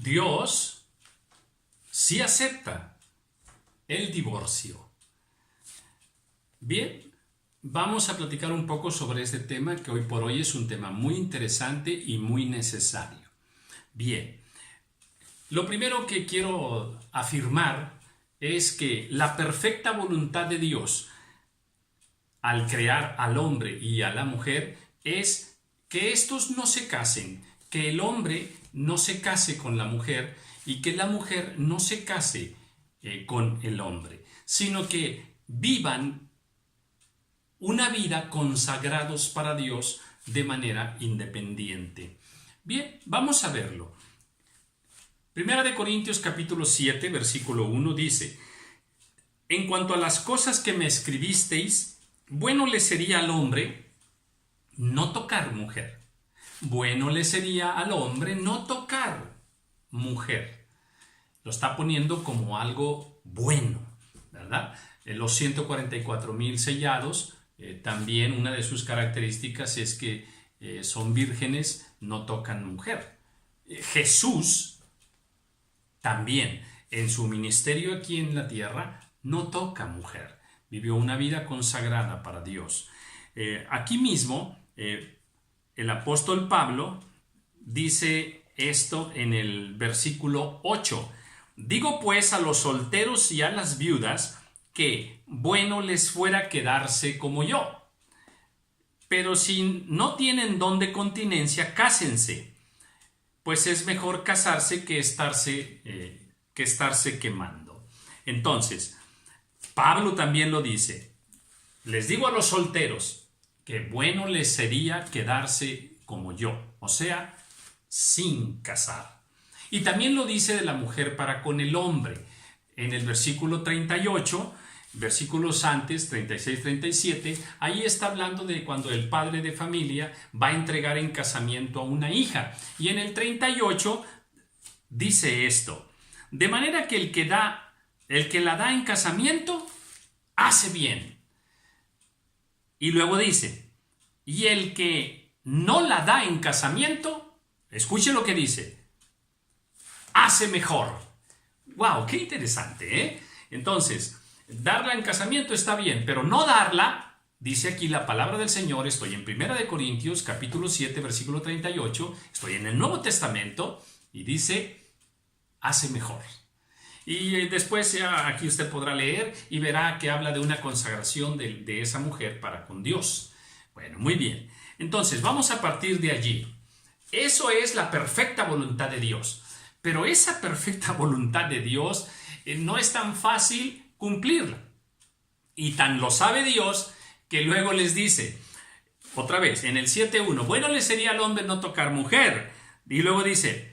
Dios sí acepta el divorcio. Bien, vamos a platicar un poco sobre este tema que hoy por hoy es un tema muy interesante y muy necesario. Bien, lo primero que quiero afirmar es que la perfecta voluntad de Dios al crear al hombre y a la mujer es que estos no se casen, que el hombre no se case con la mujer y que la mujer no se case con el hombre, sino que vivan una vida consagrados para Dios de manera independiente. Bien, vamos a verlo. Primera de Corintios capítulo 7, versículo 1 dice: en cuanto a las cosas que me escribisteis, bueno le sería al hombre no tocar mujer. Bueno le sería al hombre no tocar mujer. Lo está poniendo como algo bueno, ¿verdad? Los 144,000 sellados, también una de sus características es que son vírgenes, no tocan mujer. Jesús también en su ministerio aquí en la tierra no toca mujer. Vivió una vida consagrada para Dios. Aquí mismo el apóstol Pablo dice esto en el versículo 8. Digo pues a los solteros y a las viudas que bueno les fuera quedarse como yo. Pero si no tienen don de continencia, cásense, pues es mejor casarse que estarse quemando. Entonces, Pablo también lo dice. Les digo a los solteros que bueno les sería quedarse como yo, o sea, sin casar. Y también lo dice de la mujer para con el hombre. En el versículo 38, versículos antes, 36, 37, ahí está hablando de cuando el padre de familia va a entregar en casamiento a una hija. Y en el 38 dice esto: de manera que el que la da en casamiento, hace bien. Y luego dice, y el que no la da en casamiento, escuche lo que dice, hace mejor. ¡Wow! ¡Qué interesante! ¿Eh? Entonces, darla en casamiento está bien, pero no darla, dice aquí la palabra del Señor. Estoy en 1 de Corintios, capítulo 7, versículo 38, estoy en el Nuevo Testamento, y dice, hace mejor. Y después aquí usted podrá leer y verá que habla de una consagración de esa mujer para con Dios. Bueno, muy bien. Entonces, vamos a partir de allí. Eso es la perfecta voluntad de Dios. Pero esa perfecta voluntad de Dios no es tan fácil cumplirla. Y tan lo sabe Dios que luego les dice, otra vez, en el 7.1, bueno le sería al hombre no tocar mujer. Y luego dice,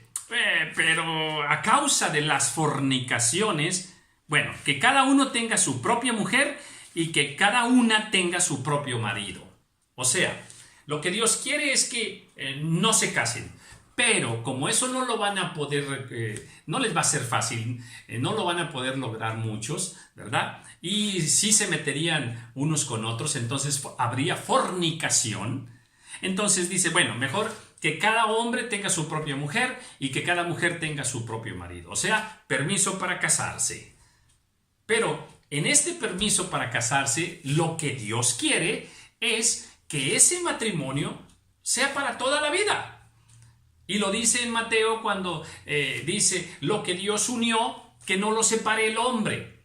pero a causa de las fornicaciones, bueno, que cada uno tenga su propia mujer y que cada una tenga su propio marido. O sea, lo que Dios quiere es que no se casen. Pero como eso no lo van a poder, no les va a ser fácil, no lo van a poder lograr muchos, ¿verdad? Y si se meterían unos con otros, entonces habría fornicación. Entonces dice, bueno, mejor que cada hombre tenga su propia mujer y que cada mujer tenga su propio marido. O sea, permiso para casarse. Pero en este permiso para casarse, lo que Dios quiere es que ese matrimonio sea para toda la vida. Y lo dice en Mateo cuando dice, lo que Dios unió, que no lo separe el hombre.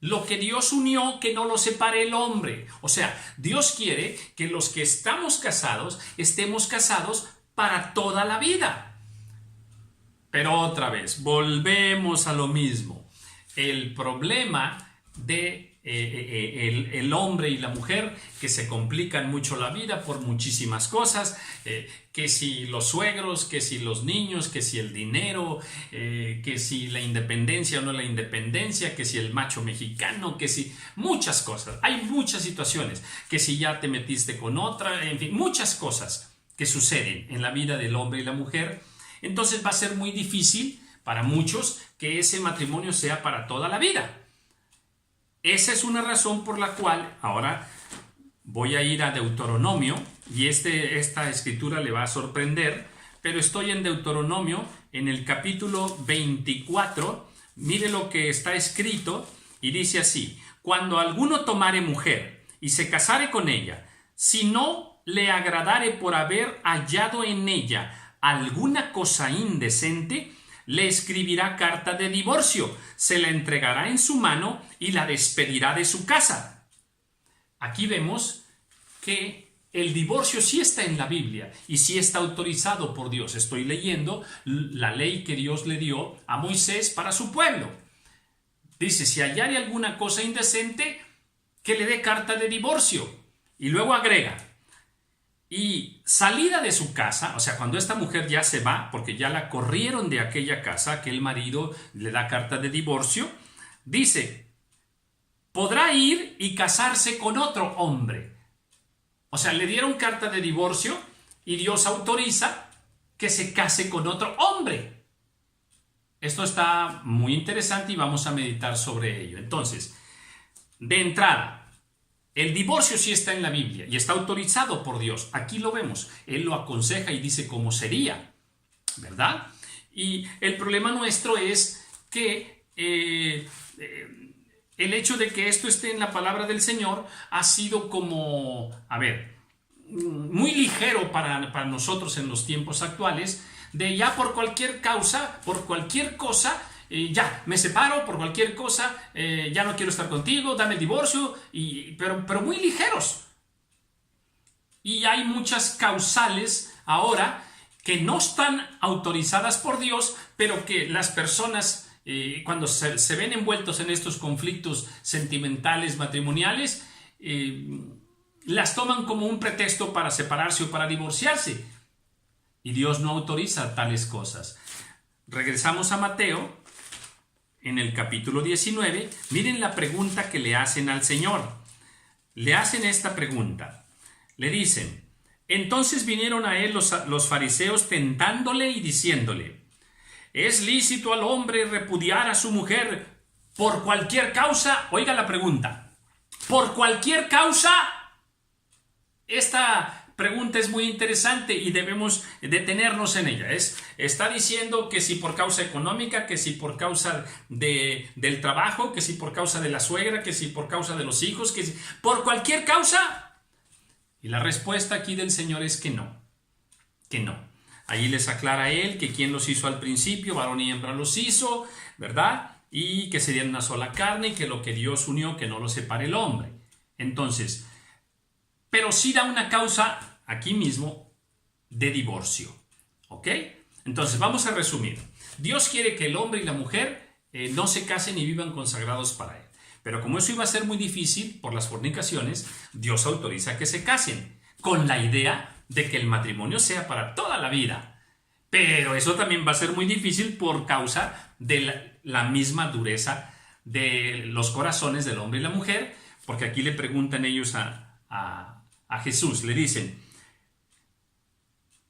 Lo que Dios unió, que no lo separe el hombre. O sea, Dios quiere que los que estamos casados, estemos casados para toda la vida. Pero otra vez, volvemos a lo mismo. El problema de el hombre y la mujer, que se complican mucho la vida por muchísimas cosas, que si los suegros, que si los niños, que si el dinero, que si la independencia o no la independencia, que si el macho mexicano, que si muchas cosas, hay muchas situaciones, que si ya te metiste con otra, en fin, muchas cosas que suceden en la vida del hombre y la mujer. Entonces va a ser muy difícil para muchos que ese matrimonio sea para toda la vida. Esa es una razón por la cual ahora voy a ir a Deuteronomio, y esta escritura le va a sorprender, pero estoy en Deuteronomio, en el capítulo 24. Mire lo que está escrito y dice así: cuando alguno tomare mujer y se casare con ella, si no le agradare por haber hallado en ella alguna cosa indecente, le escribirá carta de divorcio, se la entregará en su mano y la despedirá de su casa. Aquí vemos que el divorcio sí está en la Biblia y sí está autorizado por Dios. Estoy leyendo la ley que Dios le dio a Moisés para su pueblo. Dice, si hallare alguna cosa indecente, que le dé carta de divorcio. Y luego agrega, y salida de su casa, o sea, cuando esta mujer ya se va, porque ya la corrieron de aquella casa, que el marido le da carta de divorcio, dice, podrá ir y casarse con otro hombre. O sea, le dieron carta de divorcio y Dios autoriza que se case con otro hombre. Esto está muy interesante y vamos a meditar sobre ello. Entonces, de entrada, el divorcio sí está en la Biblia y está autorizado por Dios. Aquí lo vemos. Él lo aconseja y dice cómo sería, ¿verdad? Y el problema nuestro es que el hecho de que esto esté en la palabra del Señor ha sido como, muy ligero para nosotros en los tiempos actuales, de ya por cualquier causa, por cualquier cosa, ya, me separo por cualquier cosa, ya no quiero estar contigo, dame el divorcio, pero muy ligeros. Y hay muchas causales ahora que no están autorizadas por Dios, pero que las personas, cuando se ven envueltos en estos conflictos sentimentales, matrimoniales, las toman como un pretexto para separarse o para divorciarse. Y Dios no autoriza tales cosas. Regresamos a Mateo, en el capítulo 19. Miren la pregunta que le hacen al Señor. Le hacen esta pregunta. Le dicen, entonces vinieron a él los fariseos tentándole y diciéndole, ¿es lícito al hombre repudiar a su mujer por cualquier causa? Oiga la pregunta. ¿Por cualquier causa? Esta pregunta es muy interesante y debemos detenernos en ella. Está diciendo que si por causa económica, que si por causa del trabajo, que si por causa de la suegra, que si por causa de los hijos, que si por cualquier causa. Y la respuesta aquí del Señor es que no. Que no. Allí les aclara él que quien los hizo al principio, varón y hembra los hizo, ¿verdad? Y que serían una sola carne y que lo que Dios unió, que no lo separe el hombre. Entonces, pero sí da una causa aquí mismo de divorcio. ¿Ok? Entonces, vamos a resumir. Dios quiere que el hombre y la mujer no se casen y vivan consagrados para Él. Pero como eso iba a ser muy difícil por las fornicaciones, Dios autoriza que se casen, con la idea de que el matrimonio sea para toda la vida. Pero eso también va a ser muy difícil por causa de la misma dureza de los corazones del hombre y la mujer, porque aquí le preguntan ellos a Jesús, le dicen,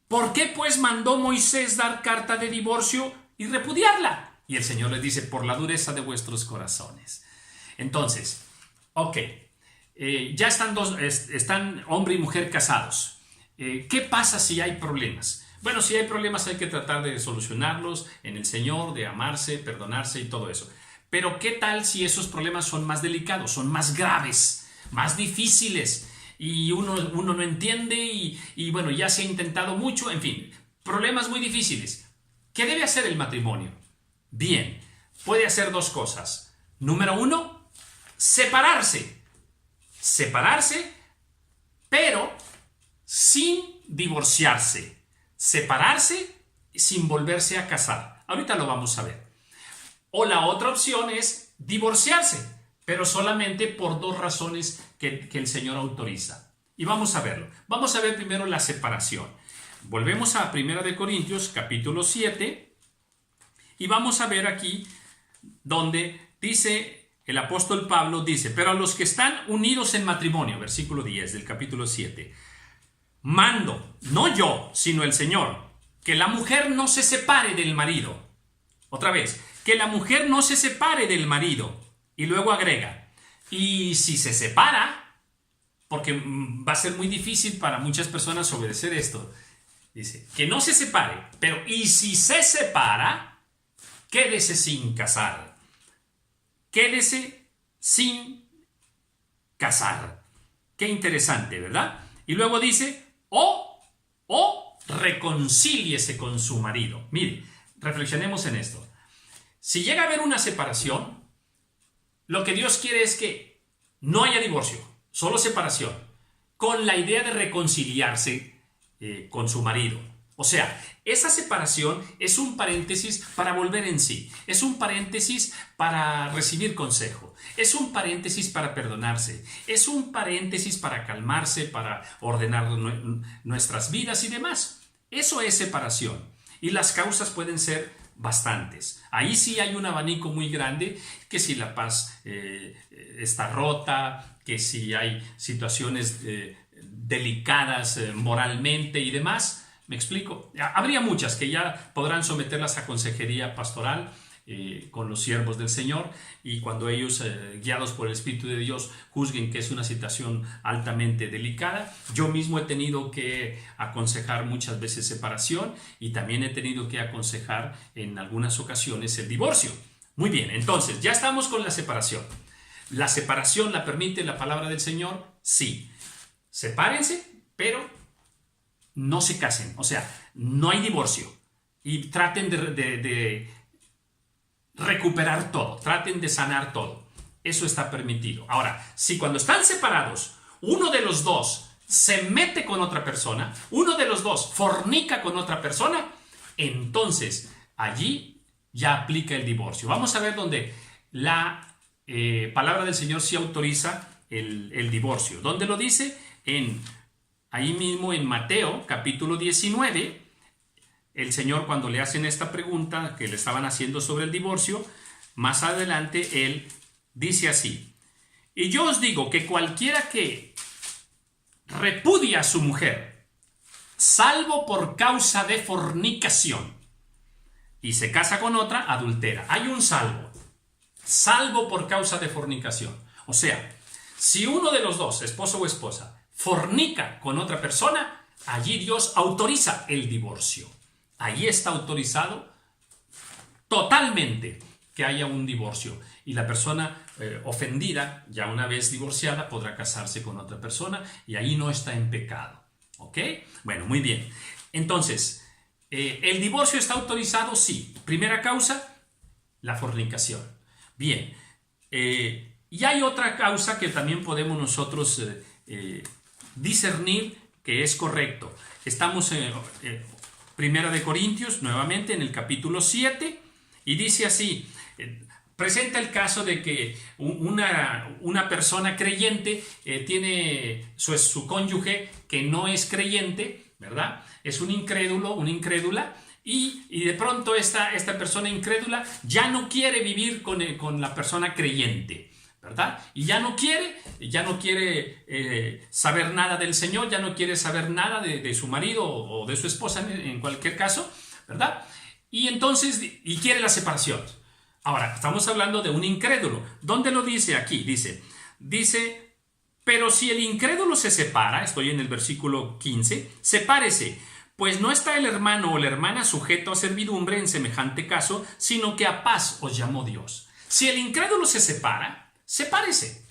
¿por qué pues mandó Moisés dar carta de divorcio y repudiarla? Y el Señor les dice, por la dureza de vuestros corazones. Entonces, ok, ya están hombre y mujer casados. ¿Qué pasa si hay problemas? Bueno, si hay problemas hay que tratar de solucionarlos en el Señor, de amarse, perdonarse y todo eso. Pero ¿qué tal si esos problemas son más delicados, son más graves, más difíciles? Y uno no entiende y bueno, ya se ha intentado mucho, en fin, problemas muy difíciles. ¿Qué debe hacer el matrimonio? Bien, puede hacer dos cosas. Número uno, separarse. Separarse, pero sin divorciarse. Separarse sin volverse a casar. Ahorita lo vamos a ver. O la otra opción es divorciarse, pero solamente por dos razones que el Señor autoriza. Y vamos a verlo. Vamos a ver primero la separación. Volvemos a 1 Corintios, capítulo 7, y vamos a ver aquí donde dice, el apóstol Pablo dice, pero a los que están unidos en matrimonio, versículo 10 del capítulo 7, mando, no yo, sino el Señor, que la mujer no se separe del marido. Otra vez, que la mujer no se separe del marido. Y luego agrega, y si se separa, porque va a ser muy difícil para muchas personas obedecer esto, Dice, que no se separe, pero y si se separa, quédese sin casar. Quédese sin casar. Qué interesante, ¿verdad? Y luego dice, o reconcíliese con su marido. Mire, reflexionemos en esto. Si llega a haber una separación, lo que Dios quiere es que no haya divorcio, solo separación, con la idea de reconciliarse con su marido. O sea, esa separación es un paréntesis para volver en sí, es un paréntesis para recibir consejo, es un paréntesis para perdonarse, es un paréntesis para calmarse, para ordenar nuestras vidas y demás. Eso es separación. Y las causas pueden ser bastantes. Ahí sí hay un abanico muy grande, que si la paz está rota, que si hay situaciones delicadas moralmente y demás. ¿Me explico? Habría muchas que ya podrán someterlas a consejería pastoral con los siervos del Señor, y cuando ellos, guiados por el Espíritu de Dios, juzguen que es una situación altamente delicada. Yo mismo he tenido que aconsejar muchas veces separación, y también he tenido que aconsejar en algunas ocasiones el divorcio. Muy bien, entonces ya estamos con la separación. ¿La separación la permite la palabra del Señor? Sí. Sepárense, pero no se casen. O sea, no hay divorcio. Y traten de recuperar todo, traten de sanar todo. Eso está permitido. Ahora, si cuando están separados, uno de los dos se mete con otra persona, uno de los dos fornica con otra persona, entonces allí ya aplica el divorcio. Vamos a ver donde la palabra del Señor sí autoriza el divorcio. ¿Dónde lo dice? Ahí mismo en Mateo capítulo 19, el Señor, cuando le hacen esta pregunta que le estaban haciendo sobre el divorcio, más adelante Él dice así: y yo os digo que cualquiera que repudia a su mujer, salvo por causa de fornicación, y se casa con otra, adultera. Hay un salvo por causa de fornicación. O sea, si uno de los dos, esposo o esposa, fornica con otra persona, allí Dios autoriza el divorcio. Ahí está autorizado totalmente que haya un divorcio, y la persona ofendida, ya una vez divorciada, podrá casarse con otra persona, y ahí no está en pecado. ¿Ok? Bueno, muy bien. Entonces, ¿el divorcio está autorizado? Sí. Primera causa, la fornicación. Bien. Y hay otra causa que también podemos nosotros discernir que es correcto. Estamos en Primera de Corintios, nuevamente en el capítulo 7, y dice así, presenta el caso de que una persona creyente tiene su cónyuge que no es creyente, ¿verdad? Es un incrédulo, una incrédula, y de pronto esta persona incrédula ya no quiere vivir con la persona creyente, ¿verdad? Y ya no quiere saber nada del Señor, ya no quiere saber nada de su marido o de su esposa en cualquier caso, ¿verdad? Y entonces, quiere la separación. Ahora, estamos hablando de un incrédulo. ¿Dónde lo dice aquí? Dice, pero si el incrédulo se separa, estoy en el versículo 15, sepárese, pues no está el hermano o la hermana sujeto a servidumbre en semejante caso, sino que a paz os llamó Dios. Si el incrédulo se separa, sepárese.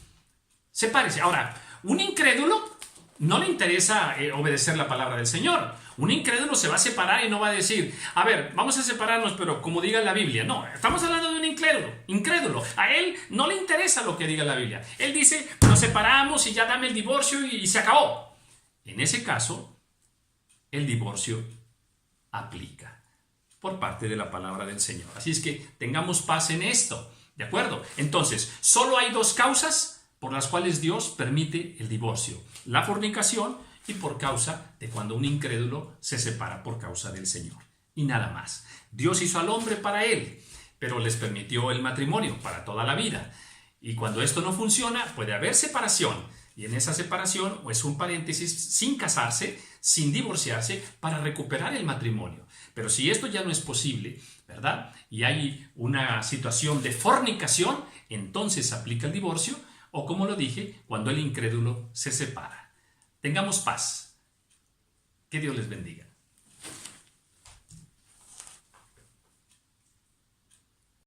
Ahora, un incrédulo no le interesa obedecer la palabra del Señor. Un incrédulo se va a separar y no va a decir, a ver, vamos a separarnos, pero como diga la Biblia. No, estamos hablando de un incrédulo. A él no le interesa lo que diga la Biblia. Él dice, nos separamos y ya dame el divorcio y se acabó. En ese caso, el divorcio aplica por parte de la palabra del Señor. Así es que tengamos paz en esto. ¿De acuerdo? Entonces, solo hay dos causas por las cuales Dios permite el divorcio: la fornicación y por causa de cuando un incrédulo se separa por causa del Señor. Y nada más. Dios hizo al hombre para él, pero les permitió el matrimonio para toda la vida. Y cuando esto no funciona, puede haber separación. Y en esa separación es un paréntesis, sin casarse, sin divorciarse, para recuperar el matrimonio. Pero si esto ya no es posible, ¿verdad? Y hay una situación de fornicación, entonces aplica el divorcio, o como lo dije, cuando el incrédulo se separa. Tengamos paz. Que Dios les bendiga.